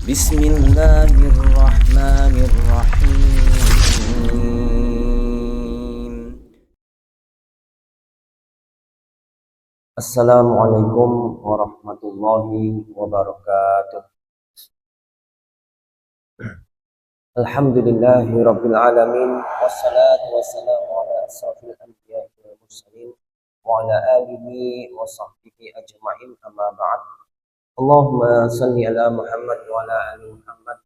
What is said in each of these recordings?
Bismillahirrahmanirrahim. Assalamualaikum warahmatullahi wabarakatuh. Alhamdulillahi rabbil alamin, wassalatu wassalamu ala asrafil anbiya'i wal mursalin wa ala alihi wa sahbihi ajma'in, amma ba'd. Allahumma salli ala Muhammad wa ala ali Muhammad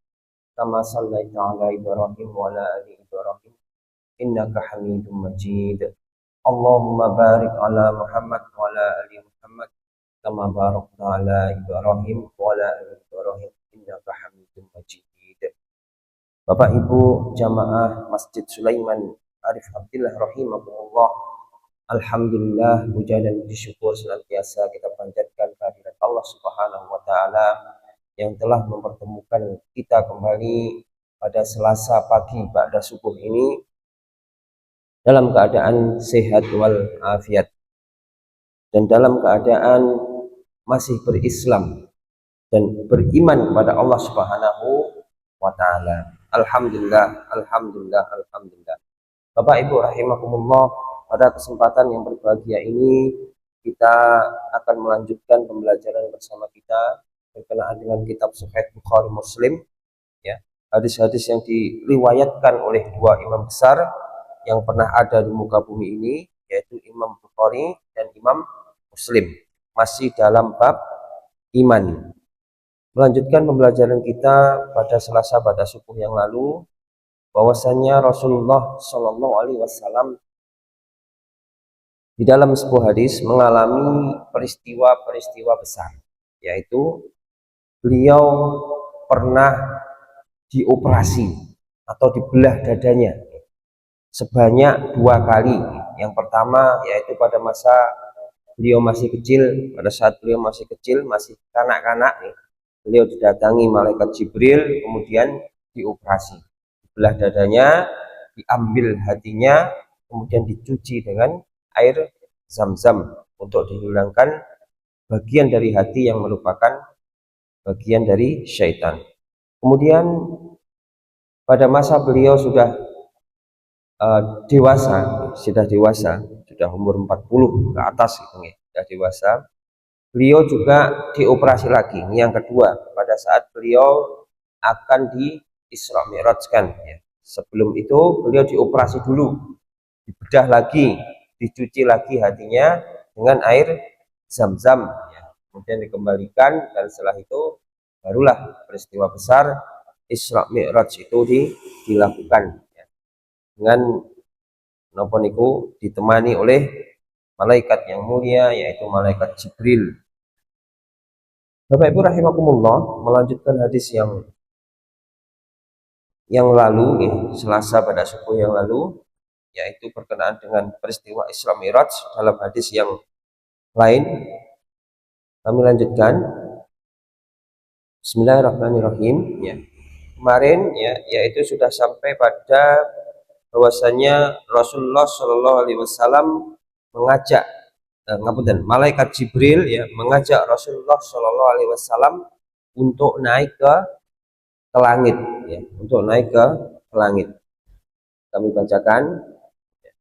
kama sallaita ala Ibrahim wa ala ali Ibrahim innaka Hamidum Majid. Allahumma barik ala Muhammad wa ala ali Muhammad kama barakta ala Ibrahim wa ala ali Ibrahim innaka Hamidum Majid. Bapak Ibu jamaah Masjid Sulaiman Arif Abdillah rahimahullah, alhamdulillah, puja dan puji syukur senantiasa kita panjatkan kehadirat Allah Subhanahu wa taala yang telah mempertemukan kita kembali pada Selasa pagi ba'da subuh ini dalam keadaan sehat wal afiat dan dalam keadaan masih berislam dan beriman kepada Allah Subhanahu wa taala. Alhamdulillah, alhamdulillah, alhamdulillah. Bapak Ibu rahimakumullah, pada kesempatan yang berbahagia ini kita akan melanjutkan pembelajaran bersama kita berkenaan dengan kitab Sahih Bukhari Muslim, ya. Hadis-hadis yang diriwayatkan oleh dua imam besar yang pernah ada di muka bumi ini, yaitu Imam Bukhari dan Imam Muslim, masih dalam bab iman. Melanjutkan pembelajaran kita pada Selasa pada subuh yang lalu, bahwasanya Rasulullah Shallallahu Alaihi Wasallam di dalam sebuah hadis mengalami peristiwa-peristiwa besar, yaitu beliau pernah dioperasi atau dibelah dadanya sebanyak 2 kali. Yang pertama yaitu pada masa beliau masih kecil, pada saat beliau masih kecil, masih kanak-kanak, beliau didatangi malaikat Jibril, kemudian dioperasi, dibelah dadanya, diambil hatinya, kemudian dicuci dengan air zam-zam untuk dihilangkan bagian dari hati yang merupakan bagian dari syaitan. Kemudian pada masa beliau sudah dewasa, sudah umur 40 ke atas, sudah dewasa, beliau juga dioperasi lagi. Ini yang kedua, pada saat beliau akan di Isra Mi'rajkan, ya. Sebelum itu beliau dioperasi dulu, dibedah lagi, dicuci lagi hatinya dengan air zam-zam, ya. Kemudian dikembalikan, dan setelah itu barulah peristiwa besar Isra Mi'raj itu dilakukan, ya. Dengan napa niku ditemani oleh malaikat yang mulia, yaitu malaikat Jibril. Bapak Ibu rahimakumullah, melanjutkan hadis yang lalu, ya, Selasa pada subuh yang lalu, yaitu berkenaan dengan peristiwa Isra Mi'raj. Dalam hadis yang lain kami lanjutkan. Bismillahirrahmanirrahim, ya. Kemarin, ya, yaitu sudah sampai pada bahwasanya Rasulullah Shallallahu Alaihi Wasallam mengajak malaikat Jibril, ya, mengajak Rasulullah Shallallahu Alaihi Wasallam untuk naik ke langit, ya, untuk naik ke langit. Kami bacakan, ya.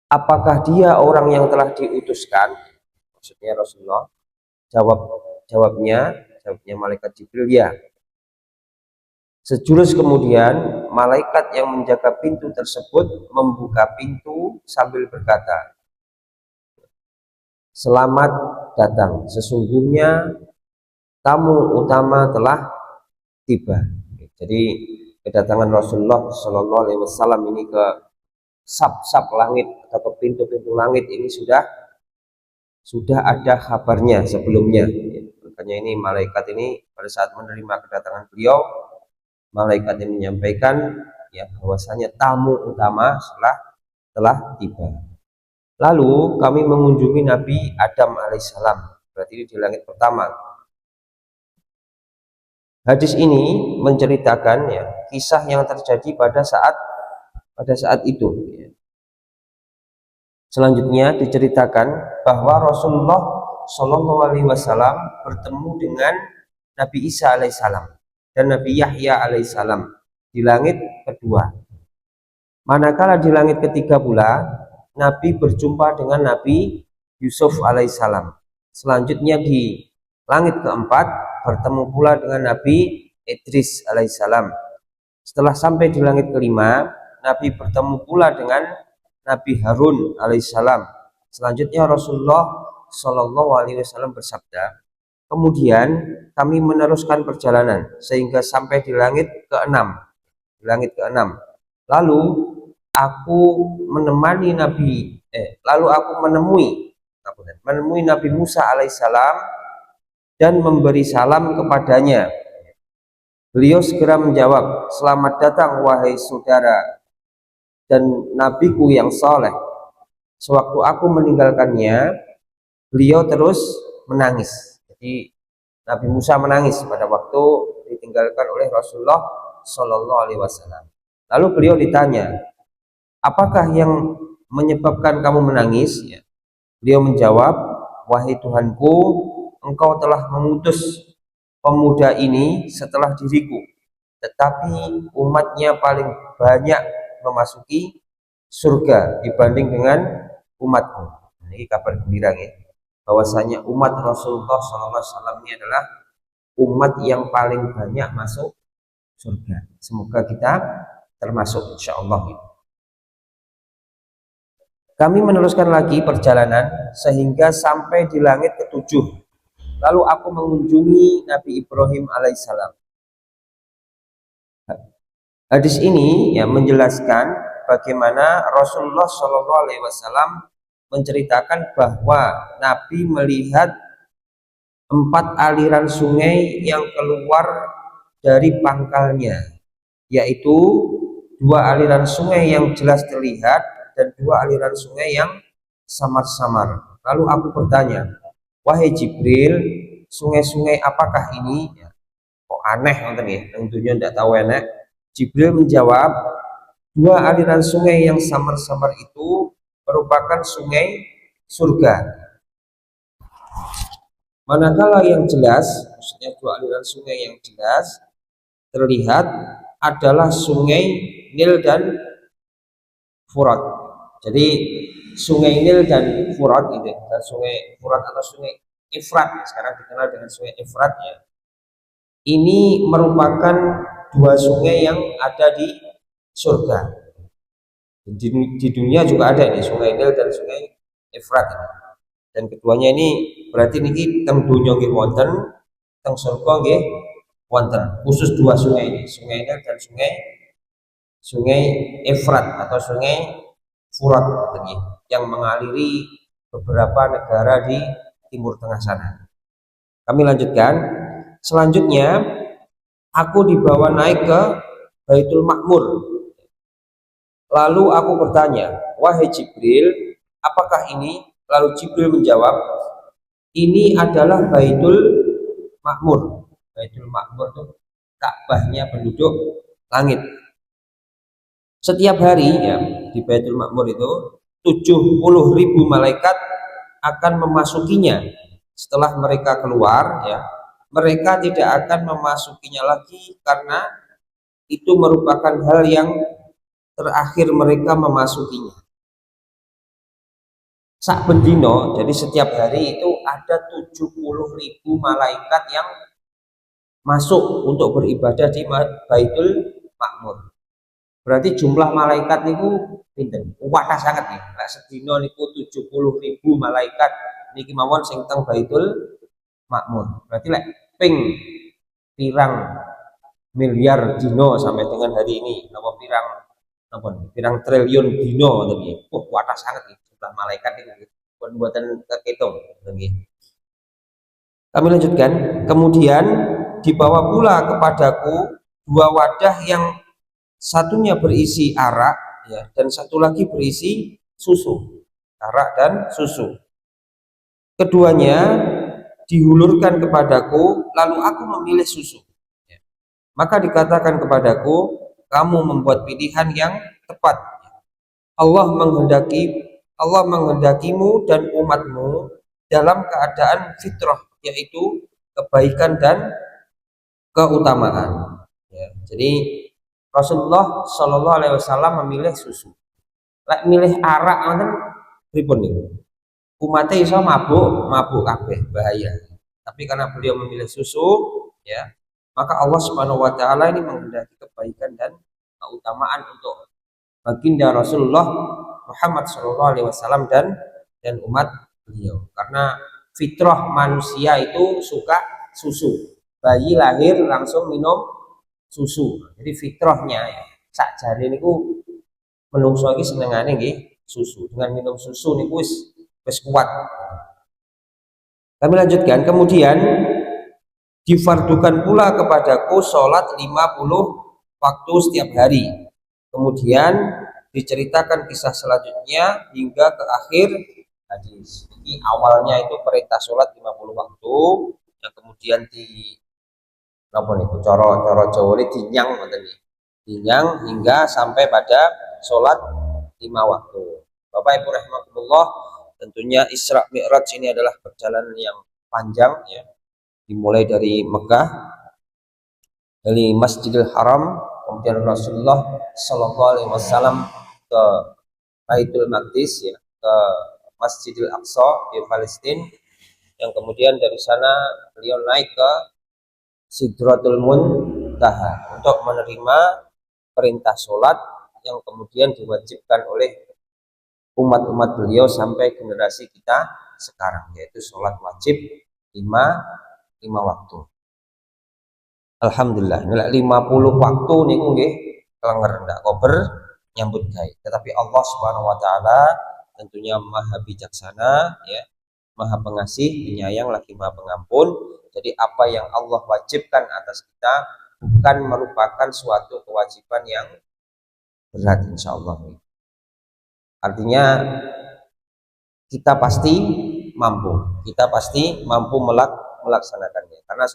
Apakah dia orang yang telah diutuskan? Maksudnya Rasulullah. Jawabnya malaikat Jibril, ya. Sejurus kemudian malaikat yang menjaga pintu tersebut membuka pintu sambil berkata, "Selamat datang, sesungguhnya tamu utama telah tiba." Jadi kedatangan Rasulullah Shallallahu Alaihi Wasallam ini ke sap-sap langit atau ke pintu-pintu langit ini sudah ada kabarnya sebelumnya. Makanya ini malaikat ini pada saat menerima kedatangan beliau, malaikat yang menyampaikan, ya, bahwasanya tamu utama telah tiba. Lalu kami mengunjungi Nabi Adam alaihissalam, berarti di langit pertama. Hadis ini menceritakan, ya, kisah yang terjadi pada saat itu, ya. Selanjutnya diceritakan bahwa Rasulullah Shallallahu Alaihi Wasallam bertemu dengan Nabi Isa alaihissalam dan Nabi Yahya alaihissalam di langit kedua. Manakala di langit ketiga pula Nabi berjumpa dengan Nabi Yusuf alaihissalam. Selanjutnya di langit keempat bertemu pula dengan Nabi Idris alaihissalam. Setelah sampai di langit kelima, Nabi bertemu pula dengan Nabi Harun alaihissalam. Selanjutnya Rasulullah Shallallahu alaihi wasallam bersabda, kemudian kami meneruskan perjalanan sehingga sampai di langit keenam. Di langit keenam. Lalu aku menemui Nabi Musa alaihissalam dan memberi salam kepadanya. Beliau segera menjawab, selamat datang wahai saudara dan nabiku yang saleh. Sewaktu aku meninggalkannya, beliau terus menangis. Jadi Nabi Musa menangis pada waktu ditinggalkan oleh Rasulullah Shallallahu alaihi wasallam. Lalu beliau ditanya, apakah yang menyebabkan kamu menangis? Ya. Beliau menjawab, wahai Tuhanku, engkau telah mengutus pemuda ini setelah diriku, tetapi umatnya paling banyak memasuki surga dibanding dengan umatku. Ini kabar gembira ya, bahwasanya umat Rasulullah SAW ini adalah umat yang paling banyak masuk surga. Semoga kita termasuk insya Allah. Kami meneruskan lagi perjalanan sehingga sampai di langit ketujuh. Lalu aku mengunjungi Nabi Ibrahim alaihissalam. Hadis ini ya menjelaskan bagaimana Rasulullah Shallallahu alaihi wasallam menceritakan bahwa Nabi melihat 4 aliran sungai yang keluar dari pangkalnya, yaitu 2 aliran sungai yang jelas terlihat dan 2 aliran sungai yang samar-samar. Lalu aku bertanya, wahai Jibril, sungai-sungai apakah ini? Ya, kok aneh nonton ya, tentunya tidak tahu enak. Jibril menjawab, 2 aliran sungai yang samar-samar itu merupakan sungai surga. Manakala yang jelas, maksudnya 2 aliran sungai yang jelas terlihat adalah sungai Nil dan Furat. Jadi sungai Nil dan Furat itu, dan sungai Furat atau sungai Efrat, sekarang dikenal dengan sungai Efrat ya. Ini merupakan 2 sungai yang ada di surga. Di dunia juga ada ini sungai Nil dan sungai Efrat. Dan keduanya ini berarti niki teng dunya nggih wonten, teng surga nggih wonten. Khusus 2 sungai ini, sungai Nil dan sungai Efrat atau sungai Furat yang mengaliri beberapa negara di Timur Tengah sana. Kami lanjutkan. Selanjutnya aku dibawa naik ke Baitul Makmur. Lalu aku bertanya, wahai Jibril, apakah ini? Lalu Jibril menjawab, ini adalah Baitul Makmur. Baitul Makmur itu Ka'bahnya penduduk langit. Setiap hari ya di Baitul Makmur itu 70.000 malaikat akan memasukinya. Setelah mereka keluar ya, mereka tidak akan memasukinya lagi karena itu merupakan hal yang terakhir mereka memasukinya. Sak bendino, jadi setiap hari itu ada 70.000 malaikat yang masuk untuk beribadah di Baitul Makmur. Berarti jumlah malaikat niku pinten? Kuwatah sangat nih. Nek sedina niku 70.000 malaikat niki mawon sing teng Baitul Makmur. Berarti lek ping pirang miliar dino sampai dengan hari ini, napa pirang triliun dino nggih. Kuwatah sangat nih jumlah malaikat itu. Buatan kehitung nggih. Kami lanjutkan. Kemudian dibawa pula kepadaku 2 wadah yang satunya berisi arak ya, dan satu lagi berisi susu. Arak dan susu. Keduanya dihulurkan kepadaku, lalu aku memilih susu. Ya. Maka dikatakan kepadaku, kamu membuat pilihan yang tepat. Allah menghendakimu dan umatmu dalam keadaan fitrah, yaitu kebaikan dan keutamaan. Ya, jadi Rasulullah Shallallahu Alaihi Wasallam memilih susu. Lek milih arak ngoten pripun niku? Umatnya iso mabuk, mabuk kabeh bahaya. Tapi karena beliau memilih susu, ya, maka Allah Subhanahu wa taala ini menghendaki kebaikan dan keutamaan untuk baginda Rasulullah Muhammad Shallallahu alaihi wasallam dan umat beliau. Karena fitrah manusia itu suka susu. Bayi lahir langsung minum susu. Jadi fitrahnya ya. Sakjane niku menungso iki senengane nggih susu. Dengan minum susu niku wis kuat. Kami lanjutkan, kemudian difardukan pula kepadaku sholat 50 waktu setiap hari. Kemudian diceritakan kisah selanjutnya hingga ke akhir hadis. Ini awalnya itu perintah sholat 50 waktu, yang kemudian di apa nih, coro Jawa ini dinyang dinyang hingga sampai pada sholat 5 waktu. Bapak Ibu rahimakumullah, tentunya Isra Mi'raj ini adalah perjalanan yang panjang ya. Dimulai dari Mekah, dari Masjidil Haram, kemudian Rasulullah Shallallahu Alaihi Wasallam ke Baitul Maqdis ya, ke Masjidil Aqsa di Palestina, yang kemudian dari sana beliau naik ke Sidratul Muntaha untuk menerima perintah sholat yang kemudian diwajibkan oleh umat-umat beliau sampai generasi kita sekarang, yaitu sholat wajib lima waktu. Alhamdulillah, ini 50 waktu niku nggih kelenger ndak kober nyambut gawe. Tetapi Allah Subhanahu wa taala tentunya Maha bijaksana ya, Maha pengasih, penyayang lagi Maha pengampun. Jadi apa yang Allah wajibkan atas kita bukan merupakan suatu kewajiban yang berat insyaallah. Artinya kita pasti mampu melaksanakannya karena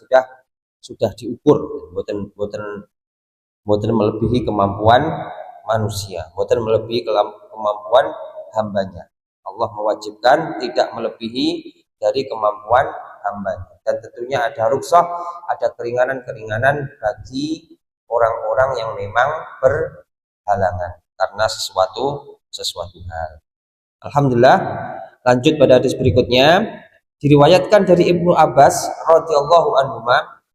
sudah diukur, boten melebihi kemampuan manusia, boten melebihi kemampuan hambanya. Allah mewajibkan tidak melebihi dari kemampuan hambanya, dan tentunya ada rukhsah, ada keringanan-keringanan bagi orang-orang yang memang berhalangan karena sesuatu hal. Alhamdulillah. Lanjut pada hadis berikutnya, diriwayatkan dari Ibnu Abbas radhiyallahu anhu,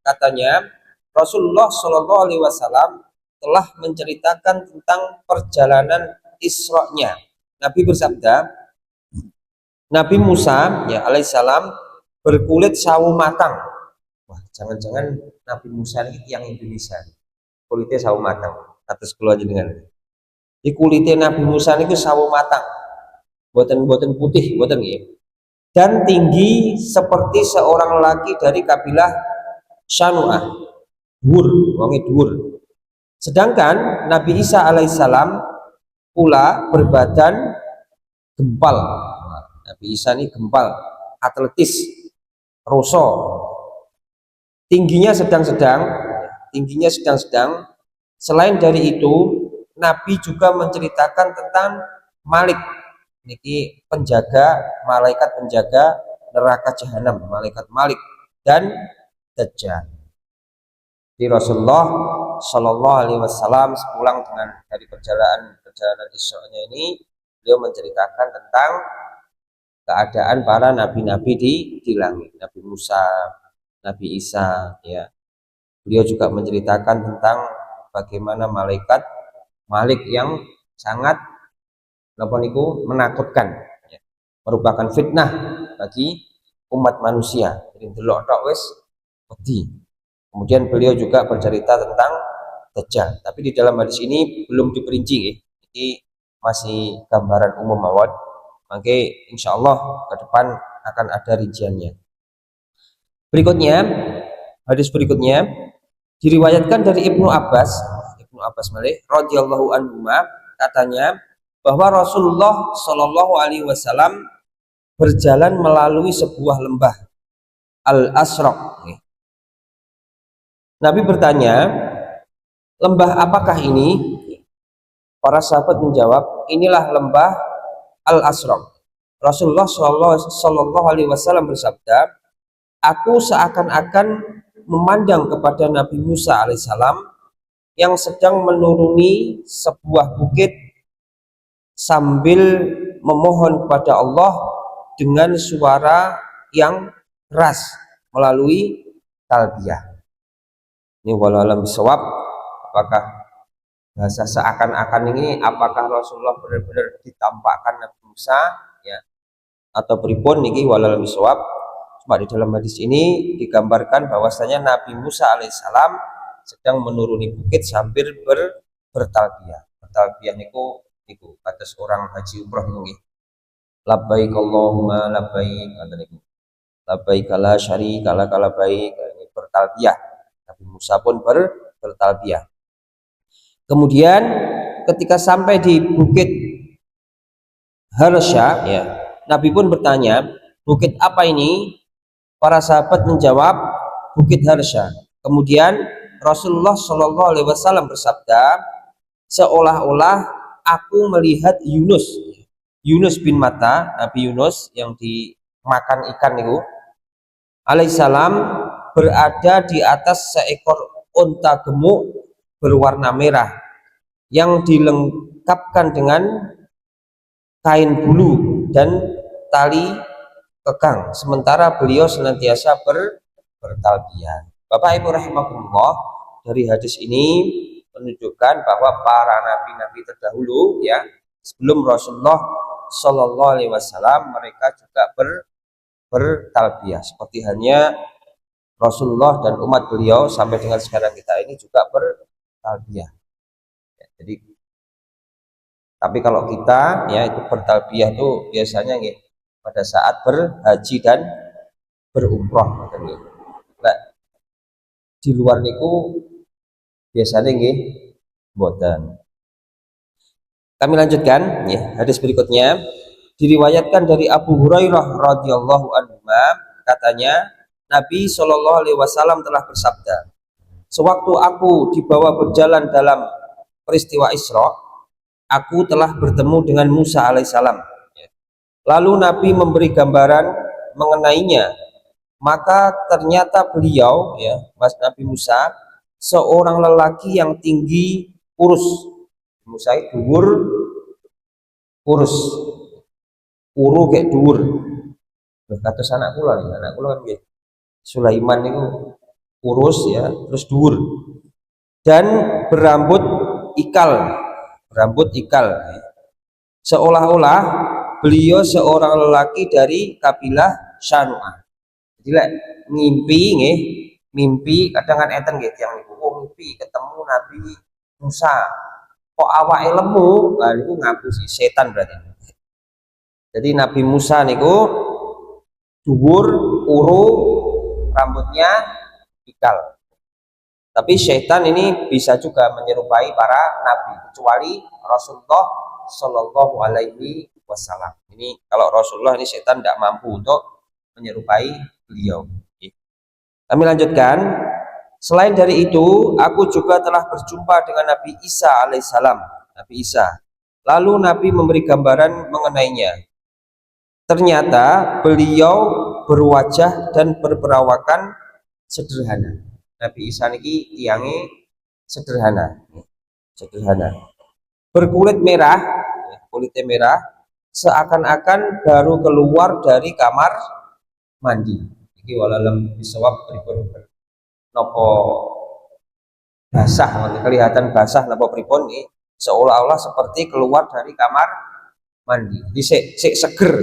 katanya Rasulullah Shallallahu alaihi wasallam telah menceritakan tentang perjalanan Isra-nya. Nabi bersabda, Nabi Musa ya alaihissalam berkulit sawo matang. Wah, jangan-jangan Nabi Musa ini yang Indonesia. Kulitnya sawo matang. Atas keluar jenengan. Di kulitnya Nabi Musa ini sawo matang. Boten putih, boten nggih. Dan tinggi seperti seorang laki dari kabilah Syanu'ah. Dhuwur. Sedangkan Nabi Isa alaihissalam pula berbadan gempal. Nabi Isa ini gempal, atletis, roso. Tingginya sedang-sedang. Selain dari itu, Nabi juga menceritakan tentang Malik, niki malaikat penjaga neraka jahanam, malaikat Malik dan Dajjal. Di Rasulullah Shallallahu Alaihi Wasallam sepulang dari perjalanan Isra-nya ini, beliau menceritakan tentang keadaan para nabi-nabi di langit, Nabi Musa, Nabi Isa, ya. Beliau juga menceritakan tentang bagaimana malaikat Malik yang sangat menakutkan, ya, merupakan fitnah bagi umat manusia. Jadi delok tok wis wedi. Kemudian beliau juga bercerita tentang Dajjal, tapi di dalam hadis ini belum diperinci, ini masih gambaran umum mawon. Maka insya Allah ke depan akan ada rinciannya. Hadis berikutnya diriwayatkan dari Ibnu Abbas Malik radhiyallahu anhu, katanya bahwa Rasulullah Shallallahu alaihi wasallam berjalan melalui sebuah lembah Al-Asraq. Nabi bertanya, lembah apakah ini? Para sahabat menjawab, inilah lembah Al-Asraq. Rasulullah Shallallahu alaihi wasallam bersabda, aku seakan-akan memandang kepada Nabi Musa alaihissalam yang sedang menuruni sebuah bukit sambil memohon kepada Allah dengan suara yang keras melalui talbiyah. Ini walau alam bisawab, apakah bahasa seakan-akan ini apakah Rasulullah benar-benar ditampakkan Nabi Musa ya atau pripun niki walau alam bisawab. Cuma di dalam hadis ini digambarkan bahwasanya Nabi Musa alaihissalam sedang menuruni bukit sambil bertalbiyah. Bertalbiyah niku kata seorang haji umroh ini. Labbaik Allahumma labbaik, kata niku. Labbaik la syarika lak labbaik, ini bertalbiyah. Nabi Musa pun bertalbiyah. Kemudian ketika sampai di bukit Harsha ya, Nabi pun bertanya, bukit apa ini? Para sahabat menjawab, bukit Harsha. Kemudian Rasulullah Shallallahu Alaihi Wasallam bersabda, seolah-olah aku melihat Yunus bin Matta, Nabi Yunus yang dimakan ikan itu, alaihissalam berada di atas seekor unta gemuk berwarna merah yang dilengkapkan dengan kain bulu dan tali kekang, sementara beliau senantiasa bertalbiyah. Bapak Ibu rahimakumullah, dari hadis ini menunjukkan bahwa para nabi-nabi terdahulu ya sebelum Rasulullah Shallallahu Alaihi Wasallam mereka juga bertalbiyah, seperti hanya Rasulullah dan umat beliau sampai dengan sekarang kita ini juga bertalbiyah. Ya, jadi, tapi kalau kita ya itu bertalbiyah itu biasanya nih pada saat berhaji dan berumroh. Nah, di luar niku biasanya nih boten. Kami lanjutkan ya, hadis berikutnya diriwayatkan dari Abu Hurairah radhiyallahu anhu, katanya Nabi Shallallahu Alaihi Wasallam telah bersabda, sewaktu aku dibawa berjalan dalam peristiwa Isra, aku telah bertemu dengan Musa alaihissalam. Lalu Nabi memberi gambaran mengenainya, maka ternyata beliau ya Mas Nabi Musa seorang lelaki yang tinggi kurus. Musa itu kurus, kuru kayak dhuwur. Kata anak kula kan gitu. Sulaiman itu kurus ya, terus dhuwur dan berambut ikal. Seolah-olah beliau seorang lelaki dari kabilah Syanu'ah. Jadi mimpi kadang kan enten gitu yang niku mimpi ketemu Nabi Musa. Kok awake lemu? Nah niku ngapusi setan berarti. Jadi Nabi Musa niku dhuwur, kuru, rambutnya ikal. Tapi syaitan ini bisa juga menyerupai para nabi, kecuali Rasulullah Shallallahu Alaihi Wasallam. Ini kalau Rasulullah ini syaitan tidak mampu untuk menyerupai beliau. Kami lanjutkan. Selain dari itu, aku juga telah berjumpa dengan Nabi Isa alaihissalam. Nabi Isa. Lalu Nabi memberi gambaran mengenainya. Ternyata beliau berwajah dan berperawakan sederhana. Nabi Isa niki tiange sederhana. Berkulit merah, kulitnya merah, seakan-akan baru keluar dari kamar mandi. Iki walalam bisawab pripun nopo basah, kelihatan basah nopo pripun nih, seolah-olah seperti keluar dari kamar mandi. Jadi seger.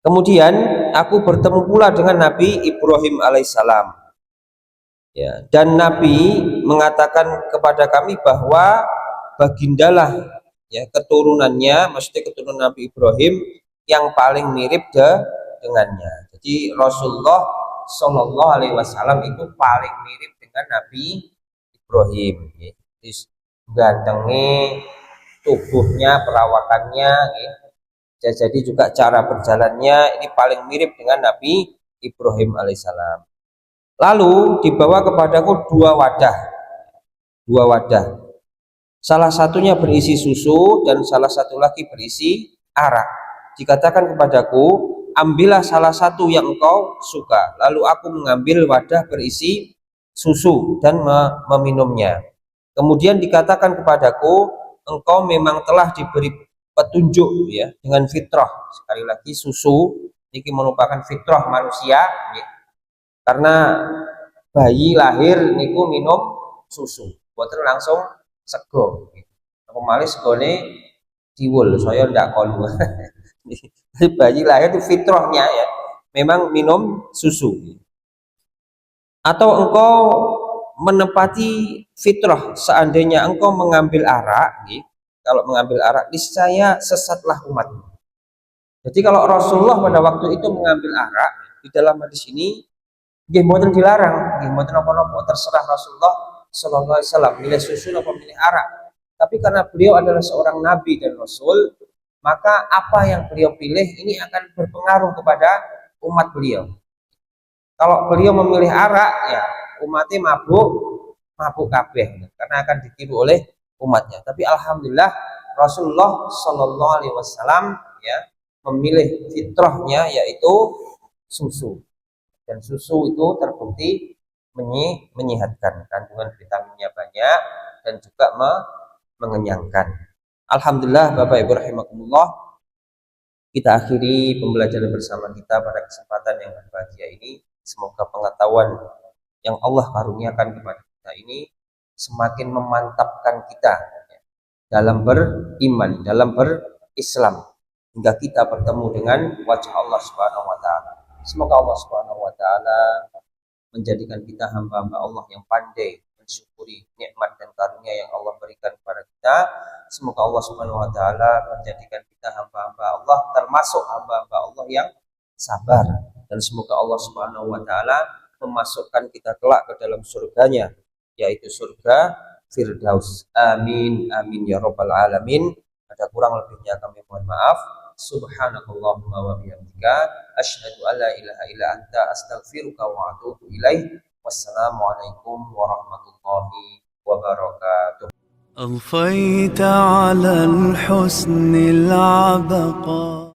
Kemudian aku bertemu pula dengan Nabi Ibrahim alaihissalam. Ya, dan Nabi mengatakan kepada kami bahwa bagindalah ya keturunannya, maksudnya keturunan Nabi Ibrahim yang paling mirip dengannya. Jadi Rasulullah Shallallahu Alaihi Wasallam itu paling mirip dengan Nabi Ibrahim. Jadi gantengnya, tubuhnya, perawakannya, jadi juga cara berjalannya ini paling mirip dengan Nabi Ibrahim alaihissalam. Lalu dibawa kepadaku dua wadah. Salah satunya berisi susu dan salah satu lagi berisi arak. Dikatakan kepadaku, ambillah salah satu yang engkau suka. Lalu aku mengambil wadah berisi susu dan meminumnya. Kemudian dikatakan kepadaku, engkau memang telah diberi petunjuk ya dengan fitrah. Sekali lagi susu ini merupakan fitrah manusia ya. Karena bayi lahir niku minum susu, boten langsung sego. Aku malih segone diwul, saya ndak kolu. Jadi bayi lahir itu fitrahnya ya, memang minum susu. Atau engkau menepati fitrah, seandainya engkau mengambil arak, kalau mengambil arak, niscaya sesatlah umatmu. Jadi kalau Rasulullah pada waktu itu mengambil arak, di dalam hadis ini, nggih mboten dilarang, nggih mboten napa-napa, terserah Rasulullah sallallahu alaihi wasallam milih susu atau milih arak. Tapi karena beliau adalah seorang nabi dan rasul, maka apa yang beliau pilih ini akan berpengaruh kepada umat beliau. Kalau beliau memilih arak, ya umatnya mabuk kabeh, karena akan ditiru oleh umatnya. Tapi alhamdulillah Rasulullah Shallallahu Alaihi Wasallam ya memilih fitrahnya yaitu susu, dan susu itu terbukti menyehatkan, kandungan vitaminnya banyak dan juga mengenyangkan. Alhamdulillah Bapak Ibu rahimakumullah, kita akhiri pembelajaran bersama kita pada kesempatan yang berbahagia ini. Semoga pengetahuan yang Allah karuniakan kepada kita ini semakin memantapkan kita dalam beriman, dalam berislam, hingga kita bertemu dengan wajah Allah Subhanahu wa taala. Semoga Allah Subhanahu wa taala menjadikan kita hamba-hamba Allah yang pandai mensyukuri nikmat dan karunia yang Allah berikan kepada kita. Semoga Allah Subhanahu wa taala menjadikan kita hamba-hamba Allah, termasuk hamba-hamba Allah yang sabar, dan semoga Allah Subhanahu wa taala memasukkan kita kelak ke dalam surganya, yaitu surga Firdaus. Amin amin ya rabbal alamin. Ada kurang lebihnya kami mohon maaf. Subhanakallahumma wa bihamdika asyhadu an la ilaha illa anta astaghfiruka wa atubu ilaik. Wassalamualaikum warahmatullahi wabarakatuh. أضفيت على الحسن العبقى